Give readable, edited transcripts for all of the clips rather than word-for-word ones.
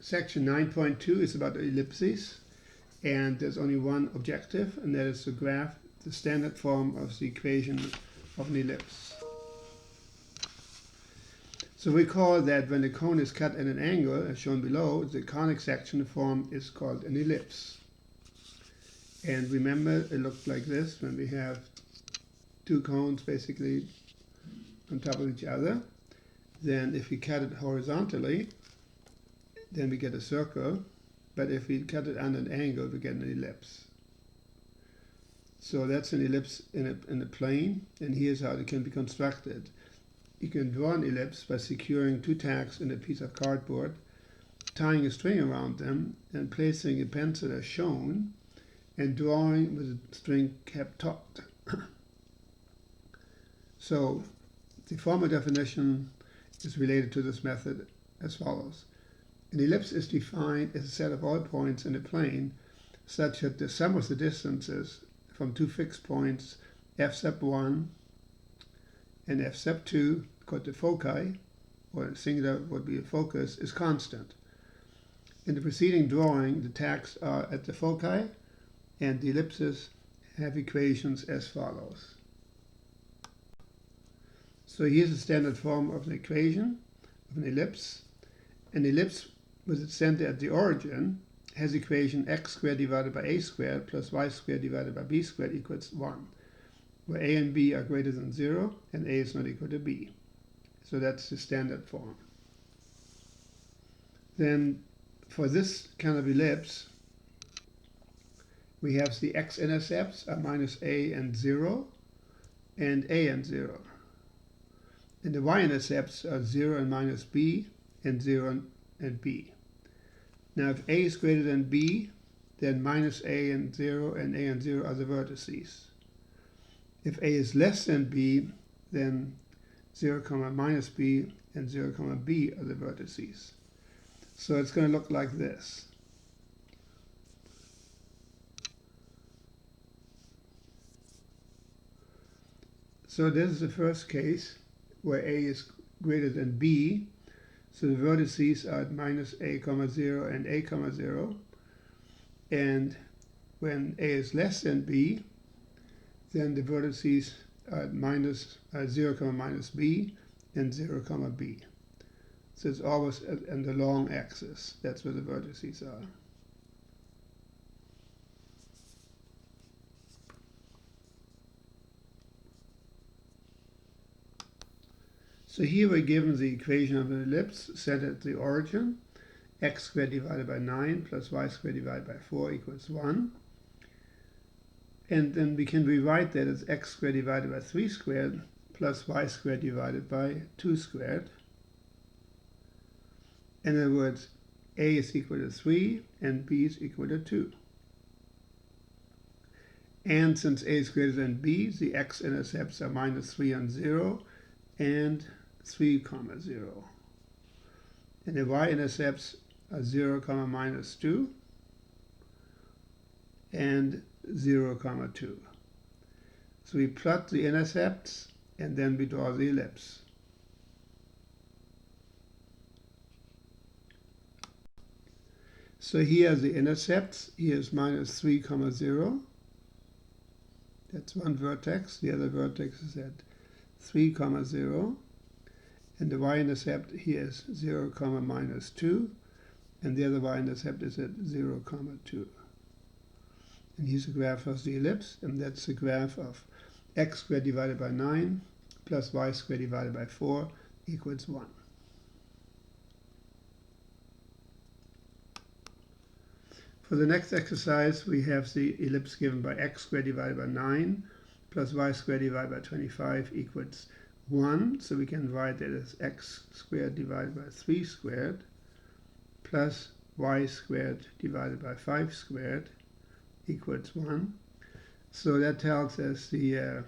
Section 9.2 is about ellipses, and there's only one objective, and that is to graph the standard form of the equation of an ellipse. So recall that when the cone is cut at an angle, as shown below, the conic section form is called an ellipse. And remember, it looked like this when we have two cones basically on top of each other. Then if we cut it horizontally, then we get a circle, but if we cut it on an angle, we get an ellipse. So that's an ellipse in a plane, and here's how it can be constructed. You can draw an ellipse by securing two tacks in a piece of cardboard, tying a string around them, and placing a pencil as shown, and drawing with the string kept taut. So the formal definition is related to this method as follows. An ellipse is defined as a set of all points in a plane such that the sum of the distances from two fixed points f sub 1 and f sub 2, called the foci, or singular would be a focus, is constant. In the preceding drawing, the tacks are at the foci, and the ellipses have equations as follows. So here's the standard form of an equation of an ellipse. An ellipse with its center at the origin has equation x squared divided by a squared plus y squared divided by b squared equals 1, where a and b are greater than 0 and a is not equal to b. So that's the standard form. Then for this kind of ellipse, we have the x-intercepts are minus a and 0 and a and 0. And the y-intercepts are 0 and minus b and 0 and b. Now if a is greater than b, then minus a and 0 are the vertices. If a is less than b, then 0, minus b and 0, b are the vertices. So it's going to look like this. So this is the first case where a is greater than b. So the vertices are at minus a, 0 and a, 0. And when a is less than b, then the vertices are at minus 0, minus b and 0, b. So it's always on the long axis. That's where the vertices are. So here we're given the equation of an ellipse set at the origin, x squared divided by 9 plus y squared divided by 4 equals 1. And then we can rewrite that as x squared divided by 3 squared plus y squared divided by 2 squared. In other words, a is equal to 3 and b is equal to 2. And since a is greater than b, the x-intercepts are minus 3 and 0 and 3, 0. And the y-intercepts are 0, minus 2 and 0, 2. So we plot the intercepts and then we draw the ellipse. So here are the intercepts. Here is minus 3, 0. That's one vertex. The other vertex is at 3, 0. And the y-intercept here is 0, minus 2. And the other y-intercept is at 0, 2. And here's the graph of the ellipse. And that's the graph of x squared divided by 9 plus y squared divided by 4 equals 1. For the next exercise, we have the ellipse given by x squared divided by 9 plus y squared divided by 25 equals 1. So we can write that as x squared divided by 3 squared plus y squared divided by 5 squared equals 1. So that tells us that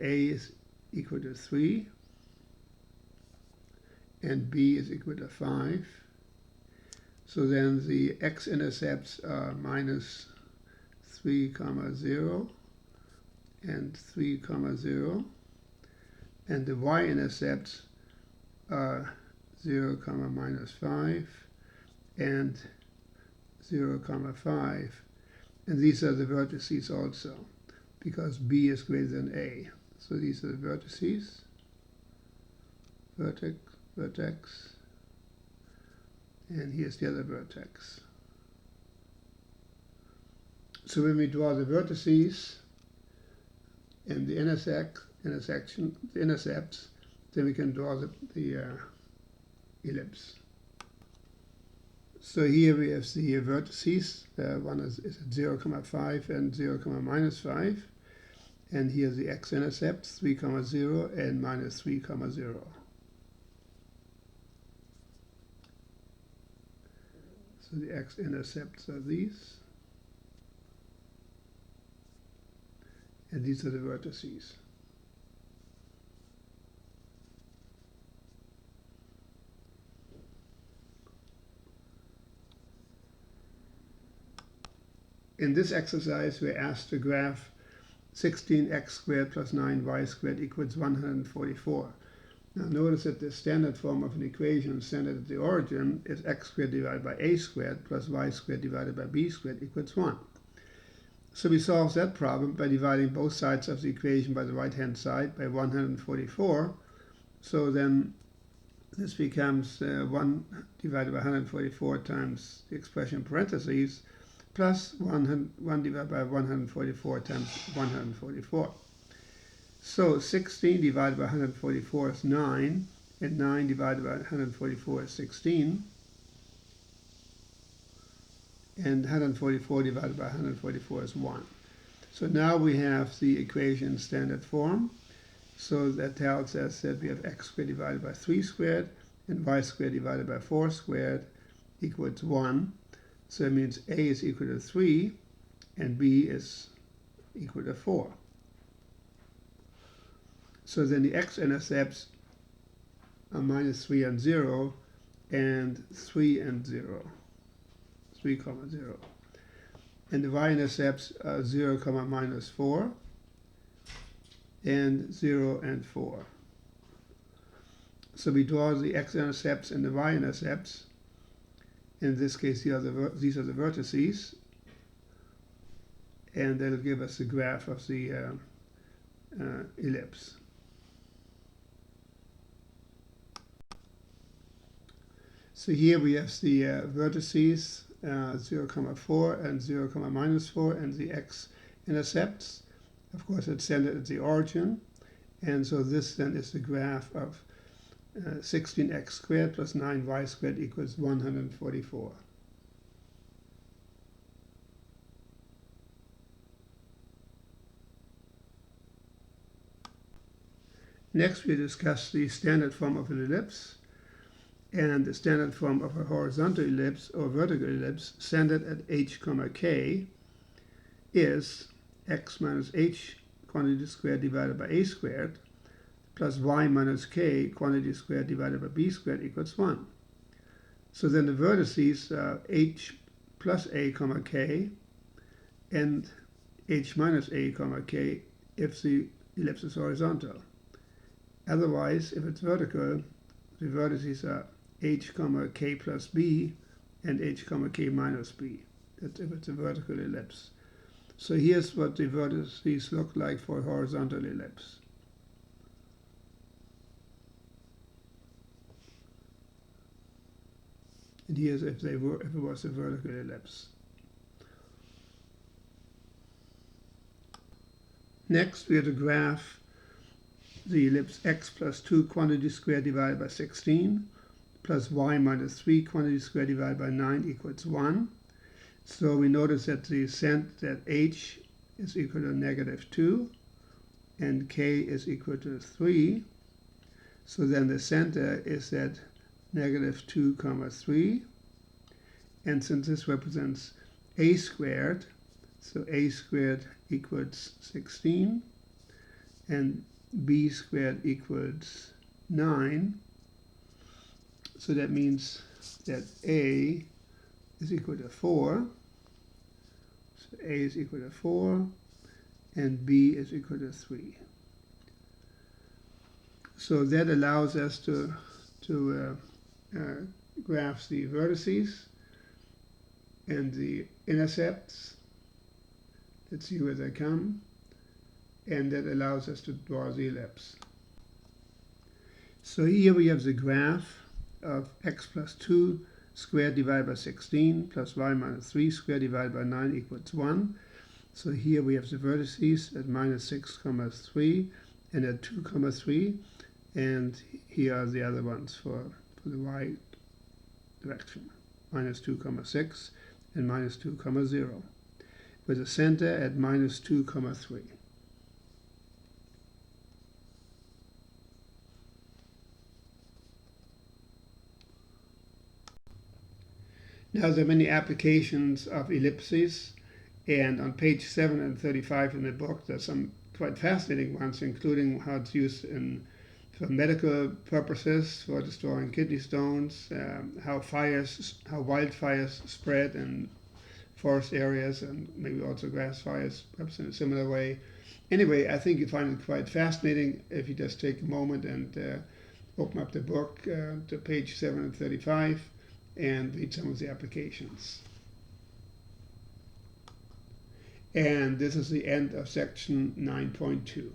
a is equal to 3 and b is equal to 5. So then the x-intercepts are minus 3, 0 and 3, 0. And the y-intercepts are 0, minus 5 and 0, 5. And these are the vertices also, because B is greater than A. So these are the vertices, vertex, vertex, and here's the other vertex. So when we draw the vertices and the intercepts, then we can draw the ellipse. So here we have the vertices. One is at 0, 5 and 0, -5. And here the x-intercepts, 3, 0 and -3, 0. So the x-intercepts are these. And these are the vertices. In this exercise, we're asked to graph 16x squared plus 9y squared equals 144. Now notice that the standard form of an equation centered at the origin is x squared divided by a squared plus y squared divided by b squared equals 1. So we solve that problem by dividing both sides of the equation by the right-hand side by 144. So then this becomes 1 divided by 144 times the expression in parentheses, plus 1 divided by 144 times 144. So 16 divided by 144 is 9, and 9 divided by 144 is 16, and 144 divided by 144 is 1. So now we have the equation in standard form. So that tells us that we have x squared divided by 3 squared, and y squared divided by 4 squared equals 1. So it means a is equal to 3 and b is equal to 4. So then the x-intercepts are -3 and 0 and 3 and 0, 3, 0. And the y-intercepts are 0, -4 and 0 and 4. So we draw the x-intercepts and the y-intercepts. In this case, these are the vertices, and that'll give us the graph of the ellipse. So here we have the vertices 0, 4 and 0, -4, and the x-intercepts. Of course, it's centered at the origin, and so this then is the graph of 16x squared plus 9y squared equals 144. Next, we discuss the standard form of an ellipse and the standard form of a horizontal ellipse or vertical ellipse centered at h, k is x minus h quantity squared divided by a squared plus y minus k quantity squared divided by b squared equals 1. So then the vertices are h plus a, k and h minus a, k if the ellipse is horizontal. Otherwise, if it's vertical, the vertices are h, k plus b and h, k minus b. That's if it's a vertical ellipse. So here's what the vertices look like for a horizontal ellipse. And here's if it was a vertical ellipse. Next, we have to graph the ellipse x plus 2 quantity squared divided by 16 plus y minus 3 quantity squared divided by 9 equals 1. So we notice that that h is equal to -2 and k is equal to 3. So then the center is at -2, 3. And since this represents a squared, so a squared equals 16 and b squared equals 9. So that means that a is equal to 4. So a is equal to 4 and b is equal to 3. So that allows us to graph the vertices. and the intercepts. Let's see where they come. And that allows us to draw the ellipse. So here we have the graph of x plus 2 squared divided by 16 plus y minus 3 squared divided by 9 equals 1. So here we have the vertices at minus 6, 3 and at 2, 3. And here are the other ones for the y direction. Minus 2, 6 and minus 2, 0. With a center at minus 2, 3. Now there are many applications of ellipses, and on page 7 and 35 in the book there's some quite fascinating ones, including how it's used for medical purposes, for destroying kidney stones, how wildfires spread in forest areas, and maybe also grass fires, perhaps in a similar way. Anyway, I think you find it quite fascinating if you just take a moment and open up the book to page 7 and 35 and read some of the applications. And this is the end of section 9.2.